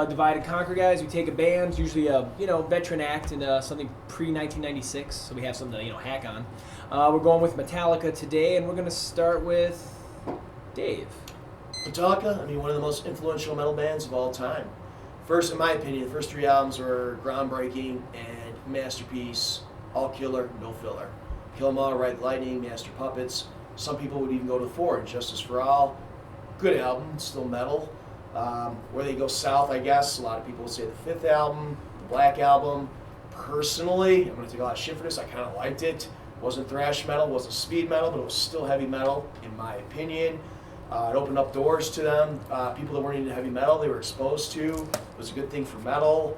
Divide and Conquer guys. We take a band, usually a veteran act, and something pre-1996, so we have something to hack on. We're going with Metallica today, and we're going to start with Dave. Metallica, one of the most influential metal bands of all time. First, in my opinion, the first 3 albums were groundbreaking and masterpiece, all killer, no filler. Kill 'Em All, Ride the Lightning, Master Puppets. Some people would even go to 4, Justice for All. Good album, still metal. Where they go south, I guess, a lot of people would say the 5th album, the Black Album. Personally, I'm going to take a lot of shit for this, I kind of liked it. It wasn't thrash metal, it wasn't speed metal, but it was still heavy metal, in my opinion. It opened up doors to them. People that weren't into heavy metal, they were exposed to. It was a good thing for metal.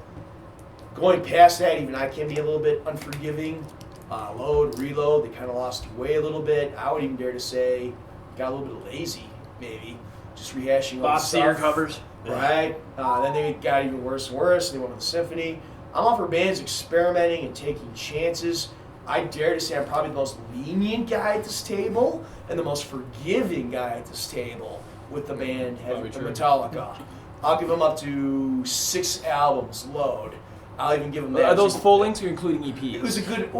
Going past that, even I can be a little bit unforgiving. Load, Reload, they kind of lost way a little bit. I would even dare to say, got a little bit lazy, maybe. Just rehashing all the stuff. Bob Seger covers. Right. Then they got even worse and worse, and they went with the symphony. I'm all for bands experimenting and taking chances. I dare to say I'm probably the most lenient guy at this table and the most forgiving guy at this table with the band Metallica. I'll give them up to 6 albums, Load. I'll even give them that. Are those full lengths or including EPs? It was a good,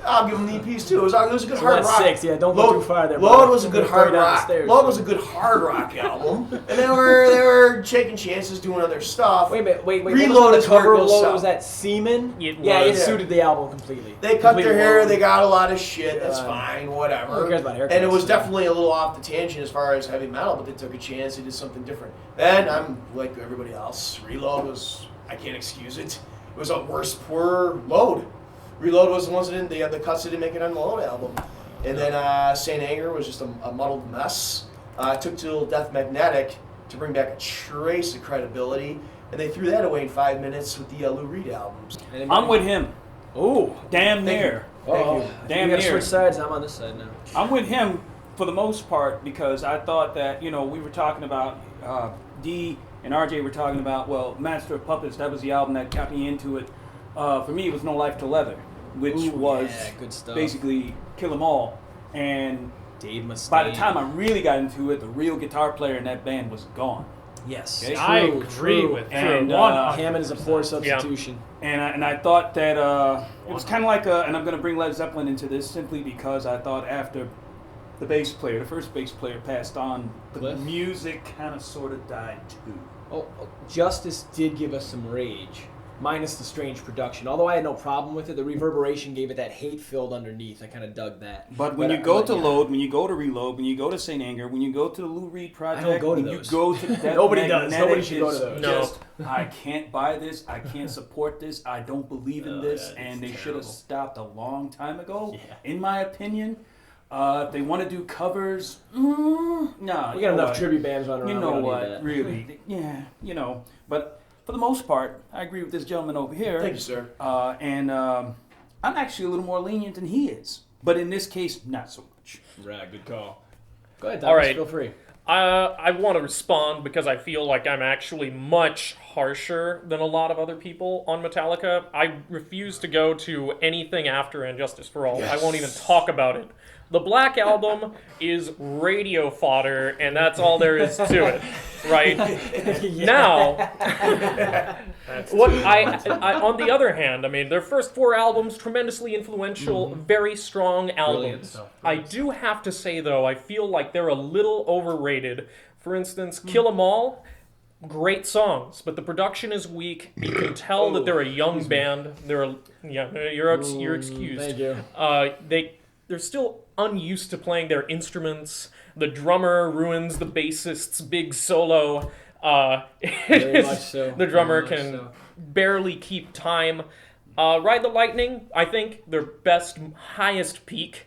I'll give them the EPs too. It was a good hard rock. 6, yeah, don't go too far there. Load was a good hard rock. Load was a good hard rock album. And they were taking chances, doing other stuff. Wait. Reload the cover of Load? Was that Seaman? It suited the album completely. They cut their hair, they got a lot of shit, that's fine, whatever. Who cares about haircuts? And it was definitely a little off the tangent as far as heavy metal, but they took a chance, they did something different. Then I'm like everybody else. Reload was, I can't excuse it. It was a worse, poor Load. Reload was the ones that they had the cuts that didn't make it on the Load album. And then Saint Anger was just a muddled mess. It took till Death Magnetic to bring back a trace of credibility, and they threw that away in 5 minutes with the Lou Reed albums. I'm with him. Oh, damn near. Thank you. Damn near. near. Switch sides. I'm on this side now. I'm with him for the most part because I thought that we were talking about D and RJ were talking about Master of Puppets. That was the album that got me into it. For me, it was No Life to Leather, which was good stuff. Basically Kill 'Em All. And Dave Mustaine. by the time I really got into it, the real guitar player in that band was gone. Yes, okay? I agree with and Hammond is a poor substitution. Yeah. And I thought that it was kind of like and I'm going to bring Led Zeppelin into this simply because I thought after the first bass player passed on, the music kind of sort of died too. Oh, Justice did give us some rage, minus the strange production. Although I had no problem with it, the reverberation gave it that hate-filled underneath. I kind of dug that. But when you go to Load, when you go to Reload, when you go to Saint Anger, when you go to the Lou Reed Project, I don't go to when those. you go to that Nobody does. Nobody should go to those. Just, I can't buy this. I can't support this. I don't believe in this. And they should have stopped a long time ago, in my opinion. If they want to do covers, no. We got enough tribute bands running around. You know what? Really. Yeah, But for the most part, I agree with this gentleman over here. Thank you, sir. And I'm actually a little more lenient than he is. But in this case, not so much. Right, good call. Go ahead, Thomas. All right. Feel free. I want to respond because I feel like I'm actually much harsher than a lot of other people on Metallica. I refuse to go to anything after And Justice for All. Yes. I won't even talk about it. The Black Album is radio fodder, and that's all there is to it, right? Now, on the other hand, their first 4 albums, tremendously influential, very strong albums. I do have to say, though, I feel like they're a little overrated. For instance, Kill 'Em All, great songs, but the production is weak. You can tell that they're a young band. You're excused. Thank you. They're still unused to playing their instruments. The drummer ruins the bassist's big solo. Very much so. The drummer can barely keep time. Ride the Lightning, I think their best, highest peak.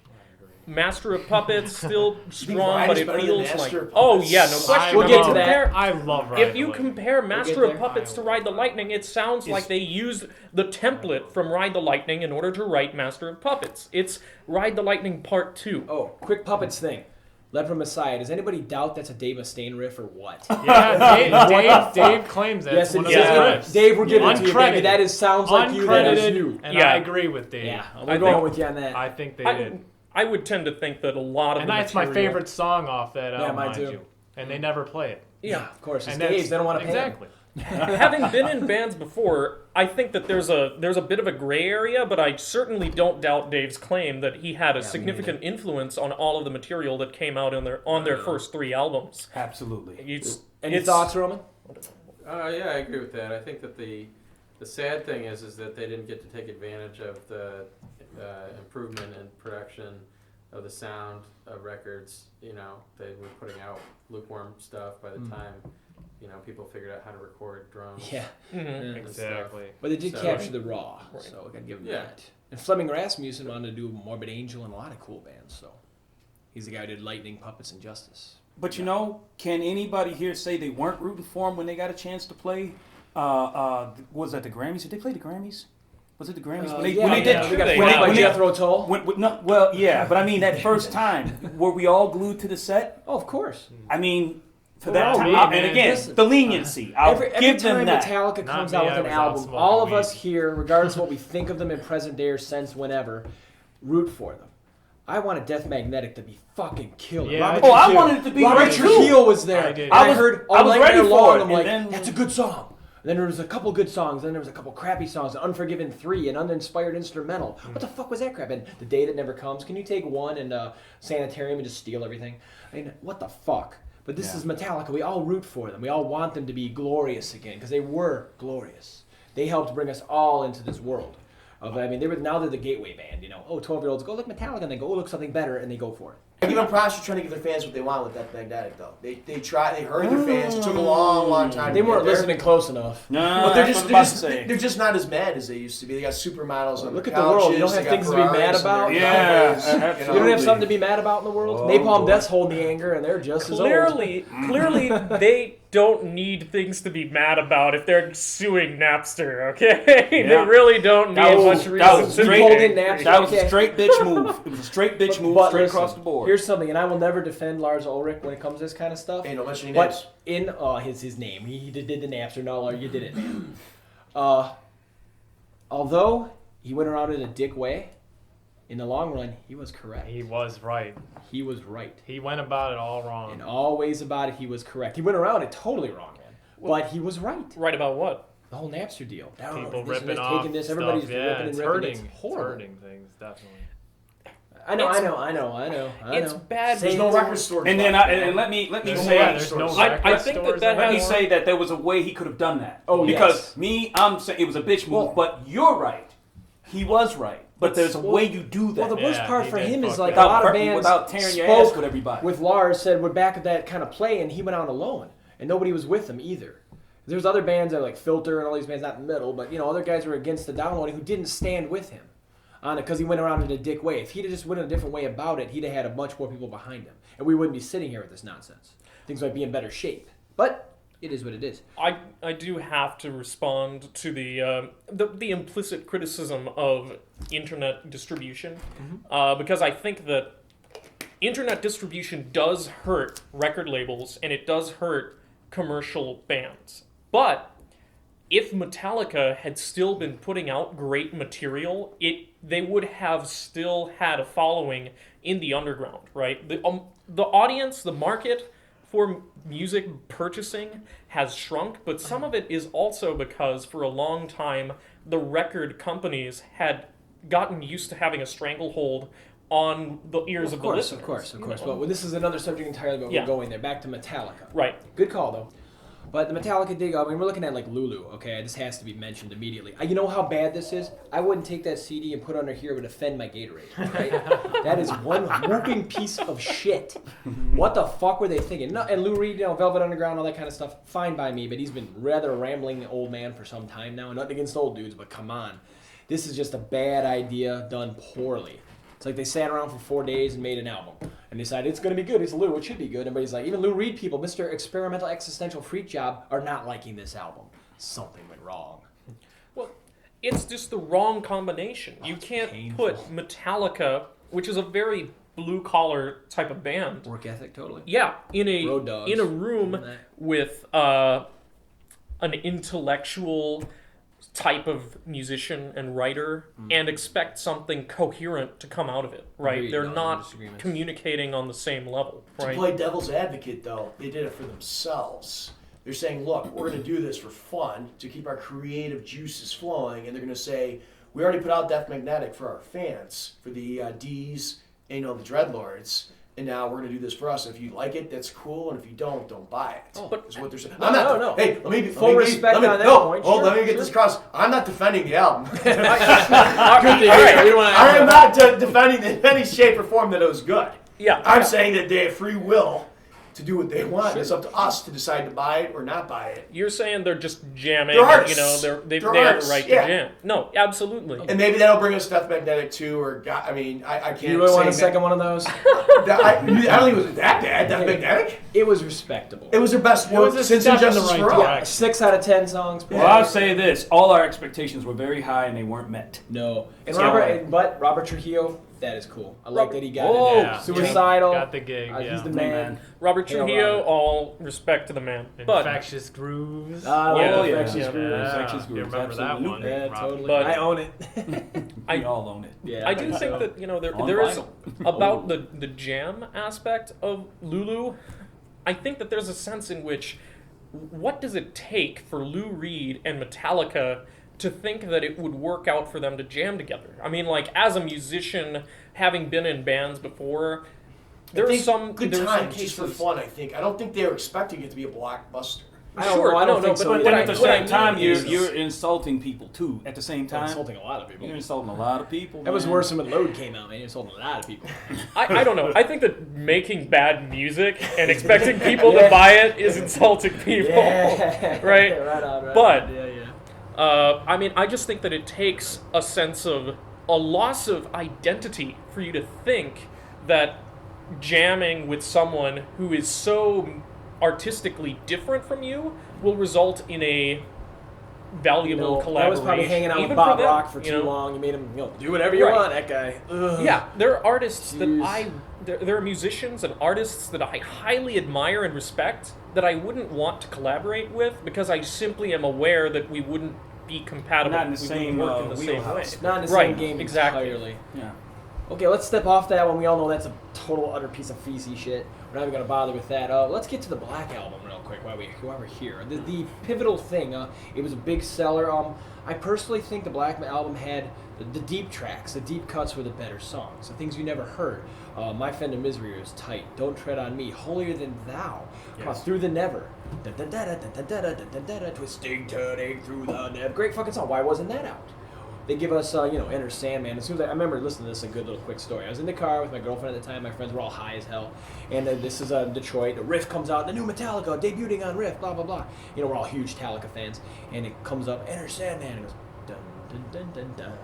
Master of Puppets, still strong, but it feels like... Oh, yeah, no question. We'll get to that. I love Ride If you compare Master of Puppets to Ride the Lightning, it sounds like they used the template from Ride the Lightning in order to write Master of Puppets. It's Ride the Lightning Part 2. Oh, quick Puppets thing. Led from Messiah. Does anybody doubt that's a Dave Mustaine riff or what? Yeah, Dave claims that. Yes, it's one it of is. his riffs. Dave, we're giving it to you, baby. That sounds like you. That is you. And I agree with Dave. Yeah, we're going with you on that. I think they did. I would tend to think that a lot of and that's my favorite song off that album, mine too. you. And they never play it. Yeah, of course. It's Dave's. They don't want to pay Exactly. Having been in bands before, I think that there's a bit of a gray area, but I certainly don't doubt Dave's claim that he had a significant influence on all of the material that came out on their first 3 albums. Absolutely. Any thoughts, Roman? Yeah, I agree with that. I think that the sad thing is that they didn't get to take advantage of the improvement in production of the sound of records. You know, they were putting out lukewarm stuff by the time, you know, people figured out how to record drums. Yeah. and Exactly. stuff. But they did So- capture the raw, so I gotta give him that. And Fleming Rasmussen wanted to do Morbid Angel and a lot of cool bands, so he's the guy who did Lightning, Puppets, and Justice. But you know, can anybody here say they weren't rooting for him when they got a chance to play? Was that the Grammys? Did they play the Grammys? Was it the Grammys? When they did, We got when played they- by when they- Jethro Tull. well, yeah, but I mean that first time, were we all glued to the set? Oh, of course. I mean, for Well, that time, me, and man. again, Listen, the leniency. I'll Every give them time that. Metallica Not comes me, out with I an was out album, smoking all of weed. us here, regardless of what we think of them in present day or since whenever, root for them. I wanted Death Magnetic to be fucking killer. Yeah, Robert Oh, I Trujillo- wanted it to be Robert great, too. Trujillo was there. I did. And I I was- heard I all was night ready long, for it, I'm and like, then- that's a good song. And then there was a couple good songs, then there was a couple crappy songs, Unforgiven 3, an uninspired instrumental. What the fuck was that crap? And The Day That Never Comes. Can you take one and Sanitarium and just steal everything? I mean, what the fuck? But this is Metallica. We all root for them. We all want them to be glorious again because they were glorious. They helped bring us all into this world. I mean, now they're the gateway band. You know, 12-year-olds go look Metallica and they go look something better and they go for it. I give them props for trying to give their fans what they want with Death Magnetic, though. They heard their fans. It took a long time. They to get weren't there. listening close enough. No, But they're that's just, what I was about to say. they're just not as mad as they used to be. They got supermodels on Look the at the world. You don't couches, have they got things to be mad Ferraris about? on their Yeah, cowboys, absolutely. You don't have something to be mad about in the world? Oh, Napalm boy. Death's holding the anger, and they're just as old. Clearly, they don't need things to be mad about if they're suing Napster. Okay, they Yeah. really don't need That much was reason to straight- be holding angry. Napster. That was Okay. a straight bitch move. It was a straight bitch move But straight listen, across the board. Here's something, and I will never defend Lars Ulrich when it comes to this kind of stuff. Hey, don't mention any names. But in his name, he did the Napster. No, you did it, man. Although he went around in a dick way, in the long run, he was correct. He was right. He was right. He went about it all In wrong. all ways about it, he was correct. He went around it totally wrong, man. But he was right. Right about what? The whole Napster deal. People This, ripping this, off taking this, stuff. everybody's Yeah, ripping it's and ripping. hurting. It's It's horrible. hurting things, definitely. I know. It's bad. There's no record store. And then let me There's say there's no I record think stores that let me has- say that there was a way he could have done that. Oh, because yes. I'm saying it was a bitch move, Well- but you're right. He was right. But there's a way you do that. Well, the worst Yeah, part he for did him is fuck like that a lot of up. bands Without tearing your spoke ass with everybody. With Lars said we're back at that kind of play, and he went out alone, and nobody was with him either. There's other bands that are like Filter and all these bands, not in the middle, but other guys were against the downloading who didn't stand with him on it because he went around in a dick way. If he'd have just went a different way about it, he'd have had a bunch more people behind him, and we wouldn't be sitting here with this nonsense. Things might be in better shape, but it is what it is. I do have to respond to the implicit criticism of internet distribution because I think that internet distribution does hurt record labels and it does hurt commercial bands. But if Metallica had still been putting out great material, they would have still had a following in the underground, right? The audience, the market for music purchasing has shrunk, but some of it is also because for a long time the record companies had gotten used to having a stranglehold on the ears of the listeners. Of course. you know? But this is another subject entirely, but Yeah. we're going there. Back to Metallica. Right. Good call, though. But the Metallica dig, I mean, we're looking at like Lulu, okay? This has to be mentioned immediately. You know how bad this is? I wouldn't take that CD and put it under here. It would offend my Gatorade, right? That is one whooping piece of shit. What the fuck were they thinking? No, and Lou Reed, Velvet Underground, all that kind of stuff, fine by me, but he's been rather a rambling old man for some time now. Nothing against old dudes, but come on. This is just a bad idea done poorly. It's like they sat around for 4 days and made an album. And decided it's going to be good. It's Lou. It should be good. Everybody's like, even Lou Reed people, Mr. Experimental Existential Freak Job, are not liking this album. Something went wrong. Well, it's just the wrong combination. You can't painful. put Metallica, which is a very blue-collar type of band, Work ethic, totally. yeah, in Road Dogs. a room Remember that? with an intellectual type of musician and writer and expect something coherent to come out of it, right? Agreed. They're No not disagreements. communicating on the same level, To right? play devil's advocate, though, they did it for themselves. They're saying, look, we're going to do this for fun to keep our creative juices flowing, and they're going to say, we already put out Death Magnetic for our fans, for the D's, and, the Dred Lords, and now we're going to do this for us. And if you like it, that's cool, and if you don't buy it. Oh, but is what they're saying. No. Hey, let me Full respect on that point. Let me get this across. I'm not defending the album. Good to hear. We don't wanna- I am not defending in any shape or form that it was good. Yeah. I'm saying that they have free will to do what they want. It's up to us to decide to buy it or not buy it. You're saying they're just jamming. They're artists. They They're have the artists, right to yeah. jam. No, absolutely. And maybe that'll bring us Death Magnetic 2 or I can't. You really want a say second one of those? I don't think it was that bad. Death Magnetic. It was respectable. It was their best It was work a since step in the Injustice right for All. direction. 6 out of 10 songs. Well, I'll say this: all our expectations were very high, and they weren't met. No. And So- but Robert Trujillo, that is cool. I like that he got Oh, it. Yeah. Suicidal. Got the gig, yeah. He's the Hey, man. Robert Hail Trujillo, Robert. all respect to the man. But Infectious Grooves. I love Yeah, the yeah, Infectious yeah. Grooves. Infectious You Grooves, remember that one? absolutely. Yeah, Rob? totally. But- I own it. We all own it. Yeah, I do think so. that there On is vinyl. about the jam aspect of Lulu. I think that there's a sense in which, what does it take for Lou Reed and Metallica to think that it would work out for them to jam together? I mean, like, as a musician, having been in bands before, there's some good there's time some just cases. for fun. I think. I don't think they were expecting it to be a blockbuster. I don't Sure, know. I don't no, think but so. what But I- at the what I same mean time, is- you're insulting people too. At the same time, insulting a lot of people. you're insulting a lot of people. That was man. worse than when Load came out, man. You're insulting a lot of people. I don't know. I think that making bad music and expecting people Yeah. to buy it is insulting people. Yeah. Right? right on, right But- on. Yeah. I mean, I just think that it takes a sense of a loss of identity for you to think that jamming with someone who is so artistically different from you will result in a valuable I collaboration. was probably hanging out even with Bob them, Rock for you too know? long. You made him do whatever you Right. want, that guy. Ugh. Yeah, there are artists Jeez. that there are musicians and artists that I highly admire and respect that I wouldn't want to collaborate with because I simply am aware that we wouldn't be compatible. Not in the We same, wouldn't work in the same way. wheelhouse. Not in the Right, same game exactly. entirely. Yeah. Okay, let's step off that one. We all know that's a total utter piece of feces shit. We're not even gonna bother with that. Let's get to the Black Album real quick while we're here. The pivotal thing. It was a big seller. I personally think the Black Album had the deep tracks. The deep cuts were the better songs. The things you never heard. My Friend of Misery was tight. Don't Tread on Me. Holier Than Thou. Come on, Through the Never. Twisting, turning through the never. Great fucking song. Why wasn't that out? They give us, Enter Sandman. As soon as I remember listening to this, a good little quick story. I was in the car with my girlfriend at the time. My friends were all high as hell. And this is Detroit. The riff comes out. The new Metallica debuting on riff. Blah, blah, blah. We're all huge Metallica fans. And it comes up, Enter Sandman. And it goes, dun, dun, dun, dun, dun, dun,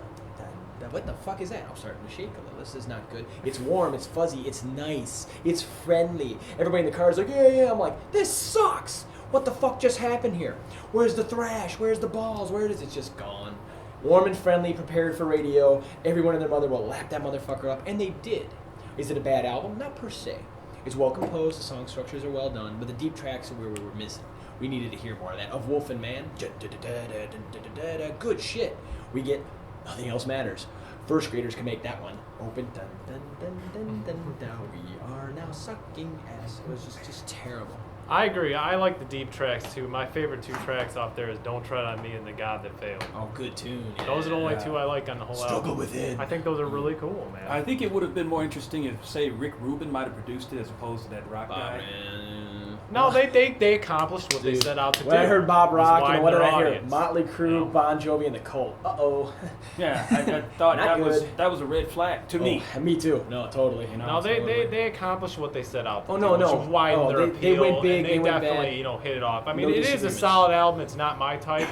dun. What the fuck is that? I'm starting to shake a little. This is not good. It's warm. It's fuzzy. It's nice. It's friendly. Everybody in the car is like, yeah, yeah. I'm like, this sucks. What the fuck just happened here? Where's the thrash? Where's the balls? Where is it? It's just gone. Warm and friendly, prepared for radio. Everyone and their mother will lap that motherfucker up, and they did. Is it a bad album? Not per se. It's well composed, the song structures are well done, but the deep tracks are where we were missing. We needed to hear more of that. Of Wolf and Man, good shit. We get Nothing Else Matters. First graders can make that one. Open, dun dun dun dun dun dun. We are now sucking ass. It was just terrible. I agree. I like the deep tracks too. My favorite 2 tracks off there is Don't Tread on Me and The God That Failed. Oh, good tune. Yeah. Those are the only 2 I like on the whole Struggle album. Within. I think those are really cool, man. I think it would have been more interesting if, say, Rick Rubin might have produced it as opposed to that rock guy. No, they accomplished what they Dude, set out to do. When I heard Bob was Rock, widen what did their I hear? audience. Motley Crue, You know? Bon Jovi, and the Cult. Uh-oh. Yeah, I thought Not that was good. a red flag to me. Oh, me too. No, totally. You know, No, Totally. they accomplished what they set out to Oh, do, no, which no. was widen Oh, their they appeal, went big, and they went definitely, bad. hit it off. I mean, No it is a disagreements. solid album. It's not my type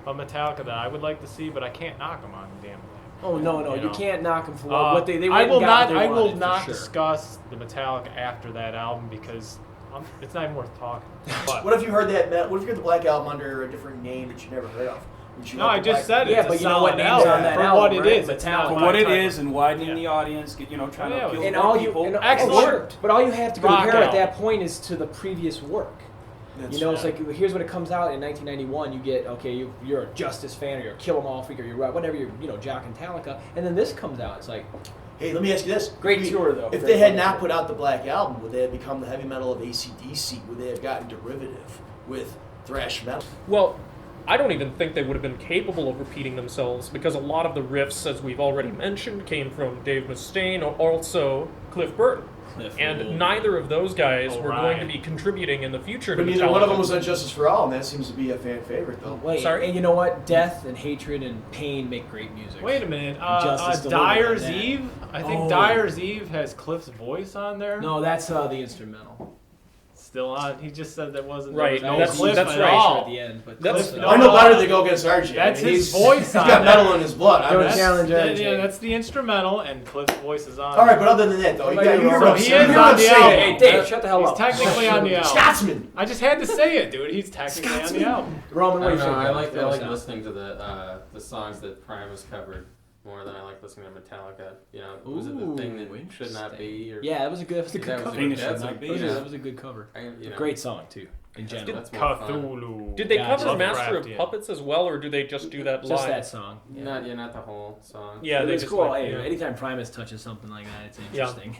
of Metallica that I would like to see, but I can't knock them on the damn thing. Oh, no. You You know. can't knock them for what they I went will and got not. what they I will wanted, for not sure. discuss the Metallica after that album because it's not even worth talking. But What if you heard that? What if you heard the Black Album under a different name that you never heard of? Would you no, like I the just Black- said it. Yeah, It's but a you know what solid names album. on that For album, what it right? is, it's not Metallica. For my what it type is of- and widening Yeah. the audience, trying Yeah, to appeal And to all more you, people. and, Excellent. sure. But all you have to Rock compare at album. that point is to the previous work. That's It's like, here's when it comes out in 1991. You get, okay, you're a Justice fan, or you're a Kill 'Em All freak, or you're whatever, you're, Jock and Metallica, and then this comes out. It's like, Hey, let me ask you this. Great tour, though. If Very they had fun not tour. put out the Black Album, would they have become the heavy metal of AC/DC? Would they have gotten derivative with thrash metal. Well, I don't even think they would have been capable of repeating themselves because a lot of the riffs, as we've already mentioned, came from Dave Mustaine or also Cliff Burton. And neither of those guys were going to be contributing in the future to But neither Metallica. one of them was on Justice for All, and that seems to be a fan favorite, though. Wait, Sorry? and you know what? Death and hatred and pain make great music. Wait a minute. Justice delivered Dyer's on that. Eve? I think Oh. Dyer's Eve has Cliff's voice on there. No, that's the instrumental. Still on. He just said that wasn't Right, there was no that's- Cliff that's at right. all. At the end, but That's- Cliff, No, I know better than go against RJ. That's I mean, his he's- voice He's on got that. metal in his blood. Don't I'm challenge That- RJ. yeah, that's the instrumental, and Cliff's voice is on. All right, there. but other than that, though, you What got about you you? hear So him he say- is you hear on him the say album. it. Hey, Dave, shut the hell He's up. technically on the album. Scotsman. I just had to say it, dude. He's technically on the album. Roman, I what don't do you know. think? I like Sound. listening to the songs that Primus covered more than I like listening to Metallica. You know, was it the thing that Ooh, should not be? Or Yeah, that was a good that cover. was Thing that that's should a- not be. you That know, was a good cover. you know, Great song too, in general. That's more fun. Cthulhu. Did they Gotcha. cover Master of Lovecraftian. Puppets as well, or do they just do that Just live? that song. Not the whole song. Yeah, they it's just cool. like, Hey, yeah. anytime Primus touches something like that, it's Yeah. interesting.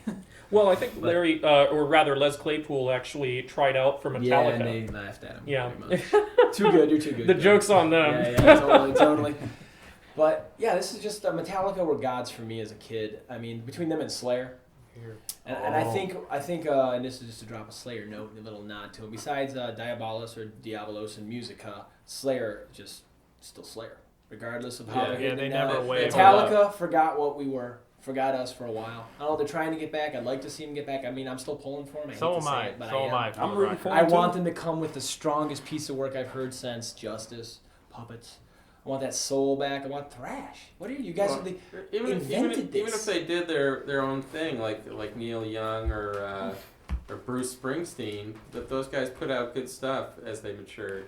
Well, I think But- Larry, or rather Les Claypool, actually tried out for Yeah, Metallica. and they laughed at him. Yeah. pretty much. Too good. You're too good. The Joe. joke's on them. Yeah, totally. But yeah, this is just Metallica were gods for me as a kid. I mean, between them and Slayer, and I think, and this is just to drop a Slayer note and a little nod to him. Besides Diabolus or Diabolos and Musica, Slayer just still Slayer, regardless of how Yeah. they're Yeah, hitting they it now. never wavered. Metallica forgot what we were. Forgot us for a while. I don't know. They're trying to get back. I'd like to see them get back. I mean, I'm still pulling for them. I hate So to am say I. it, but So I am am. I. for I'm the rooting record. for I too. want them to come with the strongest piece of work I've heard since Justice, Puppets. I want that soul back. I want thrash. What are you guys? Well, Are they, even invented even this. if they did their own thing, like Neil Young or Bruce Springsteen, that those guys put out good stuff as they matured.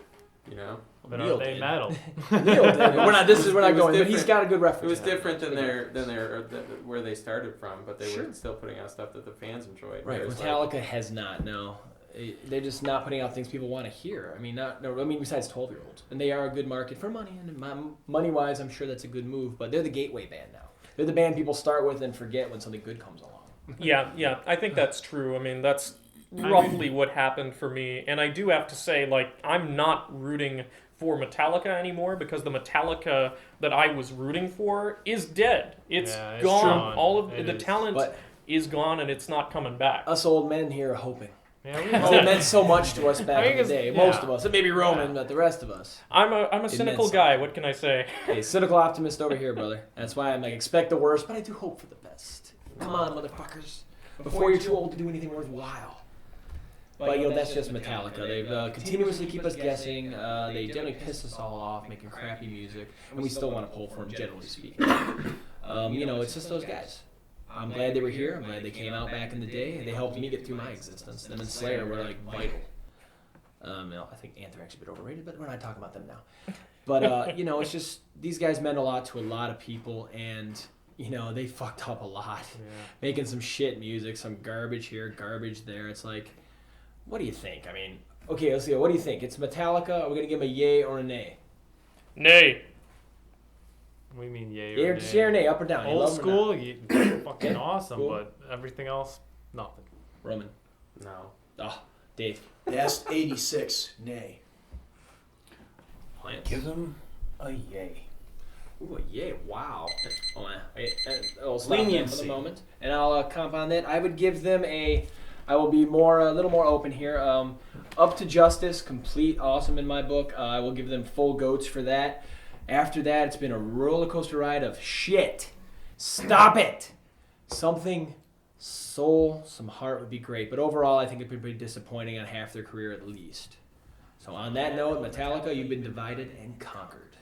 You know, But Neil aren't they did. metal? Neil did. We're not. This is we're It not was going. But he's different. got a good it reference. was on it. different than Good their where they started from, but they Sure. were still putting out stuff that the fans enjoyed. Right. Whereas, Metallica has not. No. They're just not putting out things people want to hear. I mean, besides 12-year-olds, and they are a good market for money. And money-wise, I'm sure that's a good move. But they're the gateway band now. They're the band people start with and forget when something good comes along. Yeah, I think that's true. I mean, that's roughly what happened for me. And I do have to say, like, I'm not rooting for Metallica anymore because the Metallica that I was rooting for is dead. It's Yeah, it's gone. gone. All of It the is. talent But is gone, and it's not coming back. us old men here are hoping. Yeah, we Because it meant so much to us back I in think the it's- day. yeah. Most of us. And maybe Roman, but the rest of us. I'm a It cynical meant guy. What can I say? Hey, cynical optimist over here, brother. That's why I'm like, expect the worst, but I do hope for the best. Come on, motherfuckers. Before you're too old to do anything worthwhile. But, that's just Metallica. They've continuously keep us guessing. They generally piss us all off, making crappy music. And we still want to pull for them, generally speaking. It's just those guys. I'm glad they were here. I'm glad they came out back in the day. And they helped me get through my existence. Them and Slayer were, like, vital. I think Anthrax is a bit overrated, but we're not talking about them now. But, it's just, these guys meant a lot to a lot of people, and, they fucked up a lot. Yeah. Making some shit music, some garbage here, garbage there. It's like, what do you think? I mean, okay, let's see. What do you think? It's Metallica. Are we going to give them a yay or a nay? Nay. We mean yay Yay or or, nay. yay or nay, up or down? You Old love 'em or school, fucking Okay, awesome, cool. but everything else, nothing. not? Roman. no. Oh, Dave. That's 86. Nay. Plants. Give them a yay. Ooh, a yay. Wow. I'll stop there for Leniency. the moment. And I'll comp on that. I would give them I will be a little more open here. Up to Justice, complete awesome in my book. I will give them full goats for that. After that, it's been a roller coaster ride of shit. Stop it. Something soul, some heart would be great. But overall, I think it'd be pretty disappointing on half their career at least. So on that note, Metallica, you've been divided and conquered.